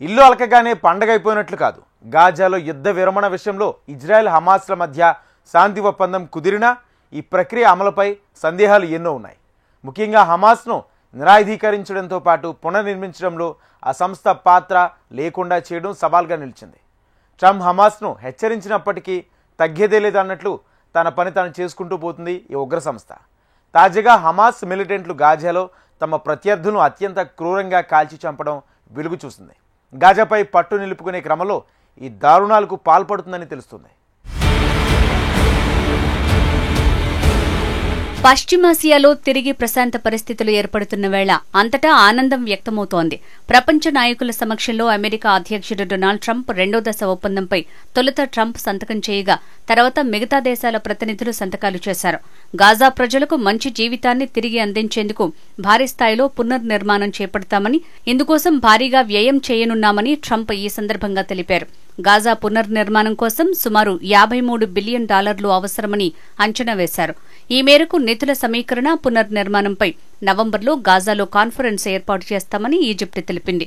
ఇల్లు అలకగానే పండగైపోయినట్లు కాదు. గాజాలో యుద్ధ విరమణ విషయంలో ఇజ్రాయెల్ హమాస్ల మధ్య శాంతి ఒప్పందం కుదిరినా ఈ ప్రక్రియ అమలుపై సందేహాలు ఎన్నో ఉన్నాయి. ముఖ్యంగా హమాస్ను నిరాయుధీకరించడంతో పాటు పునర్నిర్మించడంలో ఆ సంస్థ పాత్ర లేకుండా చేయడం సవాల్గా నిలిచింది. ట్రంప్ హమాస్ను హెచ్చరించినప్పటికీ తగ్గేదే లేదన్నట్లు తన పని తాను చేసుకుంటూ పోతుంది ఈ ఉగ్ర సంస్థ. తాజాగా హమాస్ మిలిటెంట్లు గాజాలో తమ ప్రత్యర్థులను అత్యంత క్రూరంగా కాల్చి చంపడం వెలుగు చూసింది. గాజాపై పట్టు నిలుపుకునే క్రమంలో ఈ దారుణాలకు పాల్పడుతుందని తెలుస్తుంది. పశ్చిమాసియాలో తిరిగి ప్రశాంత పరిస్థితులు ఏర్పడుతున్న వేళ అంతటా ఆనందం వ్యక్తమవుతోంది. ప్రపంచ నాయకుల సమక్షంలో అమెరికా అధ్యక్షుడు డొనాల్డ్ ట్రంప్ రెండో దశ ఒప్పందంపై తొలుత ట్రంప్ సంతకం చేయగా తర్వాత మిగతా దేశాల ప్రతినిధులు సంతకాలు చేశారు. గాజా ప్రజలకు మంచి జీవితాన్ని తిరిగి అందించేందుకు భారీ స్థాయిలో పునర్నిర్మాణం చేపడతామని, ఇందుకోసం భారీగా వ్యయం చేయనున్నామని ట్రంప్ ఈ సందర్భంగా తెలిపారు. గాజా పునర్నిర్మాణం కోసం సుమారు $53 బిలియన్ అవసరమని అంచనా వేశారు. ఈ మేరకు నిధుల సమీకరణ, పునర్నిర్మాణంపై నవంబర్లో గాజాలో కాన్ఫరెన్స్ ఏర్పాటు చేస్తామని ఈజిప్ట్ తెలిపింది.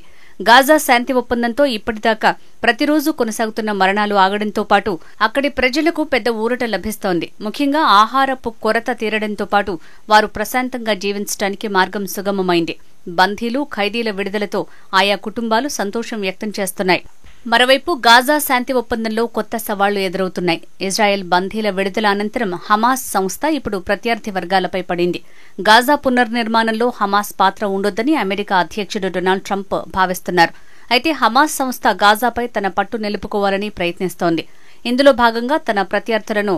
గాజా శాంతి ఒప్పందంతో ఇప్పటిదాకా ప్రతిరోజు కొనసాగుతున్న మరణాలు ఆగడంతో పాటు అక్కడి ప్రజలకు పెద్ద ఊరట లభిస్తోంది. ముఖ్యంగా ఆహారపు కొరత తీరడంతో పాటు వారు ప్రశాంతంగా జీవించడానికి మార్గం సుగమమైంది. బందీలు, ఖైదీల విడుదలతో ఆయా కుటుంబాలు సంతోషం వ్యక్తం చేస్తున్నాయి. మరోవైపు గాజా శాంతి ఒప్పందంలో కొత్త సవాళ్లు ఎదురవుతున్నాయి. ఇజ్రాయెల్ బందీల విడుదల అనంతరం హమాస్ సంస్థ ఇప్పుడు ప్రత్యర్థి వర్గాలపై పడింది. గాజా పునర్నిర్మాణంలో హమాస్ పాత్ర ఉండొద్దని అమెరికా అధ్యక్షుడు డొనాల్డ్ ట్రంప్ భావిస్తున్నారు. అయితే హమాస్ సంస్థ గాజాపై తన పట్టు నిలుపుకోవాలని ప్రయత్నిస్తోంది. ఇందులో భాగంగా తన ప్రత్యర్థులను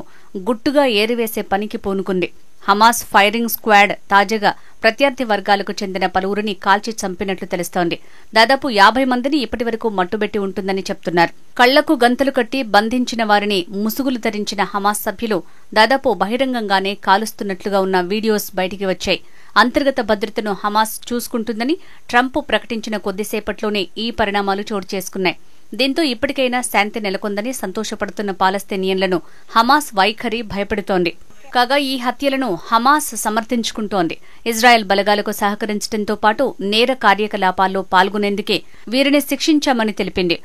గుట్టుగా ఏరివేసే పనికి పూనుకుంది. హమాస్ ఫైరింగ్ స్క్వాడ్ తాజాగా ప్రత్యర్థి వర్గాలకు చెందిన పలువురిని కాల్చి చంపినట్లు తెలుస్తోంది. దాదాపు 50 మందిని ఇప్పటివరకు మట్టుబెట్టి ఉంటుందని చెప్తున్నారు. కళ్లకు గంతలు కట్టి బంధించిన వారిని ముసుగులు ధరించిన హమాస్ సభ్యులు దాదాపు బహిరంగంగానే కాలుస్తున్నట్లుగా ఉన్న వీడియోస్ బయటికి వచ్చాయి. అంతర్గత భద్రతను హమాస్ చూసుకుంటుందని ట్రంప్ ప్రకటించిన కొద్దిసేపట్లోనే ఈ పరిణామాలు చోటు చేసుకున్నాయి. దీంతో ఇప్పటికైనా శాంతి నెలకొందని సంతోషపడుతున్న పాలస్తీనియన్లను హమాస్ వైఖరి భయపెడుతోంది. కాగా ఈ హత్యలను హమాస్ సమర్థించుకుంటోంది. ఇజ్రాయెల్ బలగాలకు సహకరించడంతో పాటు నేర కార్యకలాపాల్లో పాల్గొనేందుకే వీరిని శిక్షించామని తెలిపింది.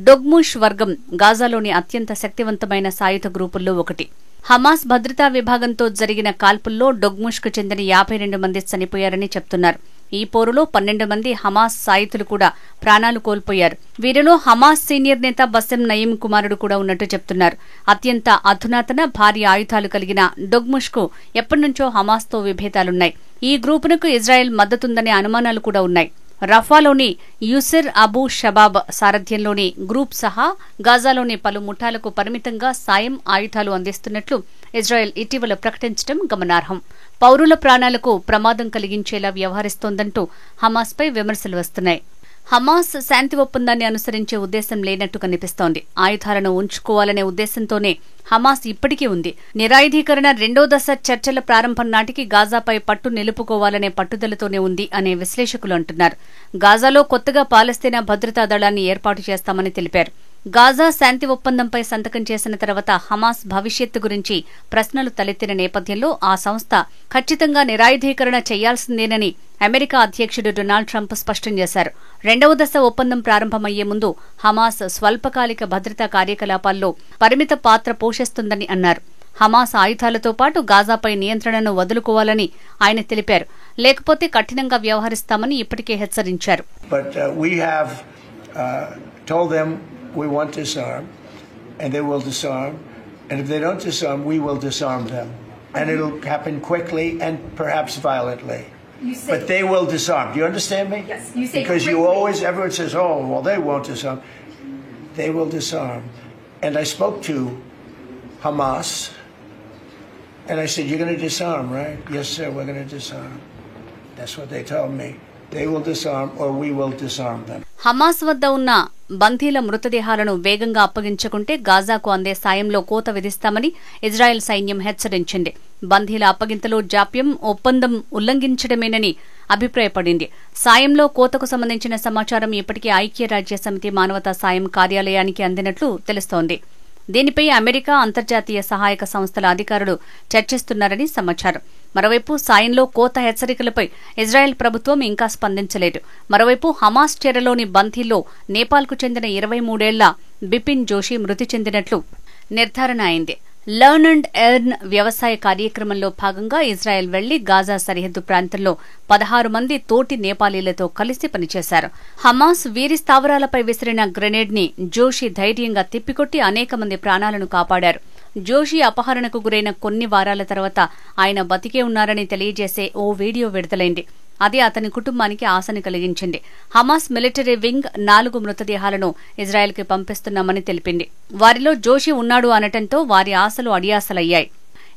డొగ్ముష్ వర్గం గాజాలోని అత్యంత శక్తివంతమైన సాయుధ గ్రూపుల్లో ఒకటి. హమాస్ భద్రతా విభాగంతో జరిగిన కాల్పుల్లో డొగ్ముష్కు చెందిన 52 మంది చనిపోయారని చెప్తున్నారు. ఈ పోరులో 12 మంది హమాస్ సాయుధులు కూడా ప్రాణాలు కోల్పోయారు. వీరిలో హమాస్ సీనియర్ నేత బసెం నయీం కుమారుడు కూడా ఉన్నట్టు చెప్తున్నారు. అత్యంత అధునాతన భారీ ఆయుధాలు కలిగిన డొగ్ముష్కు ఎప్పటినుంచో హమాస్తో విభేదాలున్నాయి. ఈ గ్రూపునకు ఇజ్రాయెల్ మద్దతుందనే అనుమానాలు కూడా ఉన్నాయి. రఫాలోని యూసిర్ అబూ షబాబ్ సారథ్యంలోని గ్రూప్ సహా గాజాలోని పలు ముఠాలకు పరిమితంగా సాయం, ఆయుధాలు అందిస్తున్నట్లు ఇజ్రాయెల్ ఇటీవల ప్రకటించడం గమనార్హం. పౌరుల ప్రాణాలకు ప్రమాదం కలిగించేలా వ్యవహరిస్తోందంటూ హమాస్పై విమర్శలు వస్తున్నాయి. హమాస్ శాంతి ఒప్పందాన్ని అనుసరించే ఉద్దేశం లేనట్టు కనిపిస్తోంది. ఆయుధాలను ఉంచుకోవాలనే ఉద్దేశంతోనే హమాస్ ఇప్పటికీ ఉంది. నిరాయుధీకరణ రెండో దశ చర్చల ప్రారంభం నాటికి గాజాపై పట్టు నిలుపుకోవాలనే పట్టుదలతోనే ఉంది అనే విశ్లేషకులు అంటున్నారు. గాజాలో కొత్తగా పాలస్తీనా భద్రతా దళాన్ని ఏర్పాటు చేస్తామని తెలిపారు. గాజా శాంతి ఒప్పందంపై సంతకం చేసిన తర్వాత హమాస్ భవిష్యత్తు గురించి ప్రశ్నలు తలెత్తిన నేపథ్యంలో ఆ సంస్థ ఖచ్చితంగా నిరాయుధీకరణ చేయాల్సిందేనని అమెరికా అధ్యక్షుడు డొనాల్డ్ ట్రంప్ స్పష్టం చేశారు. రెండవ దశ ఒప్పందం ప్రారంభమయ్యే ముందు హమాస్ స్వల్పకాలిక భద్రతా కార్యకలాపాల్లో పరిమిత పాత్ర పోషిస్తుందని అన్నారు. హమాస్ ఆయుధాలతో పాటు గాజాపై నియంత్రణను వదులుకోవాలని ఆయన తెలిపారు. లేకపోతే కఠినంగా వ్యవహరిస్తామని ఇప్పటికే హెచ్చరించారు. We want to disarm, and they will disarm. And if they don't disarm, we will disarm them. And it'll happen quickly and perhaps violently. But they will disarm. Do you understand me? Yes. You say because quickly. everyone says, oh, well, they won't disarm. They will disarm. And I spoke to Hamas, and I said, you're going to disarm, right? Yes, sir, we're going to disarm. That's what they told me. They will disarm or we will disarm them. Hamas వద్ద ఉన్న బందీల మృతదేహాలను వేగంగా అప్పగించకుంటే గాజాకు అందే సాయంలో కోత విధిస్తామని Israel సైన్యం హెచ్చరించింది. బందీల అప్పగింతలో జాప్యం ఒప్పందం ఉల్లంఘించడమేనని అభిప్రాయపడింది. సాయంలో కోతకు సంబంధించిన సమాచారం ఇప్పటికే ఐక్యరాజ్యసమితి మానవతా సాయం కార్యాలయానికి అందినట్లు తెలుస్తోంది. దీనిపై అమెరికా, అంతర్జాతీయ సహాయక సంస్థల అధికారులు చర్చిస్తున్నారని సమాచారం. మరోవైపు సాయంలో కోత హెచ్చరికలపై ఇజ్రాయెల్ ప్రభుత్వం ఇంకా స్పందించలేదు. మరోవైపు హమాస్ చెరలోని బందీల్లో నేపాల్కు చెందిన 23 ఏళ్ల బిపిన్ జోషి మృతి చెందినట్లు నిర్ధారణ అయింది. లర్న్ అండ్ ఎర్న్ వ్యవసాయ కార్యక్రమంలో భాగంగా ఇజ్రాయెల్ వెళ్లి గాజా సరిహద్దు ప్రాంతంలో 16 మంది తోటి నేపాలీలతో కలిసి పనిచేశారు. హమాస్ వీరి స్థావరాలపై విసిరిన గ్రెనేడ్ ని జోషి ధైర్యంగా తిప్పికొట్టి అనేక మంది ప్రాణాలను కాపాడారు. జోషి అపహరణకు గురైన కొన్ని వారాల తర్వాత ఆయన బతికే ఉన్నారని తెలియజేసే ఓ వీడియో విడుదలైంది. అది అతని కుటుంబానికి ఆశని కలిగించింది. హమాస్ మిలిటరీ వింగ్ 4 మృతదేహాలను ఇజ్రాయెల్కి పంపిస్తున్నామని తెలిపింది. వారిలో జోషి ఉన్నాడు అనటంతో వారి ఆశలు అడియాసలయ్యాయి.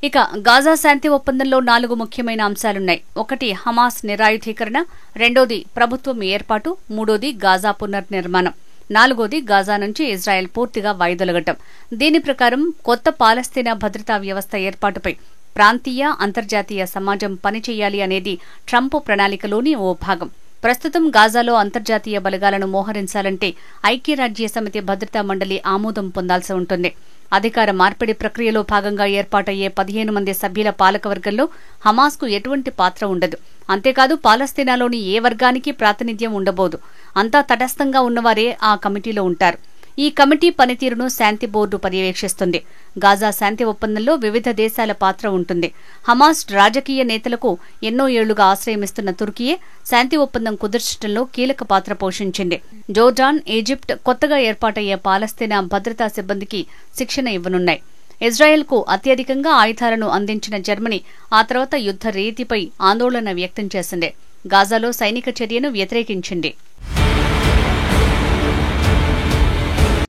ఇక గాజా శాంతి ఒప్పందంలో 4 ముఖ్యమైన అంశాలున్నాయి. 1 హమాస్ నిరాయుధీకరణ, 2 ప్రభుత్వం ఏర్పాటు, 3 గాజా పునర్నిర్మాణం, 4 గాజా నుంచి ఇజ్రాయెల్ పూర్తిగా వైదొలగటం. దీని ప్రకారం కొత్త పాలస్తీనా భద్రతా వ్యవస్థ ఏర్పాటుపై ప్రాంతీయ, అంతర్జాతీయ సమాజం పనిచేయాలి అనేది ట్రంప్ ప్రణాళికలోని ఓ భాగం. ప్రస్తుతం గాజాలో అంతర్జాతీయ బలగాలను మోహరించాలంటే ఐక్యరాజ్యసమితి భద్రతా మండలి ఆమోదం పొందాల్సి ఉంటుంది. అధికార మార్పిడి ప్రక్రియలో భాగంగా ఏర్పాటయ్యే 15 మంది సభ్యుల పాలకవర్గంలో హమాస్కు ఎటువంటి పాత్ర ఉండదు. అంతేకాదు పాలస్తీనాలోని ఏ వర్గానికి ప్రాతినిధ్యం ఉండబోదు. అంతా తటస్థంగా ఉన్నవారే ఆ కమిటీలో ఉంటారు. ఈ కమిటీ పనితీరును శాంతి బోర్డు పర్యవేక్షిస్తుంది. గాజా శాంతి ఒప్పందంలో వివిధ దేశాల పాత్ర ఉంటుంది. హమాస్ రాజకీయ నేతలకు ఎన్నో ఏళ్లుగా ఆశ్రయమిస్తున్న తుర్కీయే శాంతి ఒప్పందం కుదర్చడంలో కీలక పాత్ర పోషించింది. జోర్డాన్, ఈజిప్ట్ కొత్తగా ఏర్పాటయ్యే పాలస్తీనా భద్రతా సిబ్బందికి శిక్షణ ఇవ్వనున్నాయి. ఇజ్రాయెల్కు అత్యధికంగా ఆయుధాలను అందించిన జర్మనీ ఆ తర్వాత యుద్ధ రీతిపై ఆందోళన వ్యక్తం చేసింది. గాజాలో సైనిక చర్యను వ్యతిరేకించింది.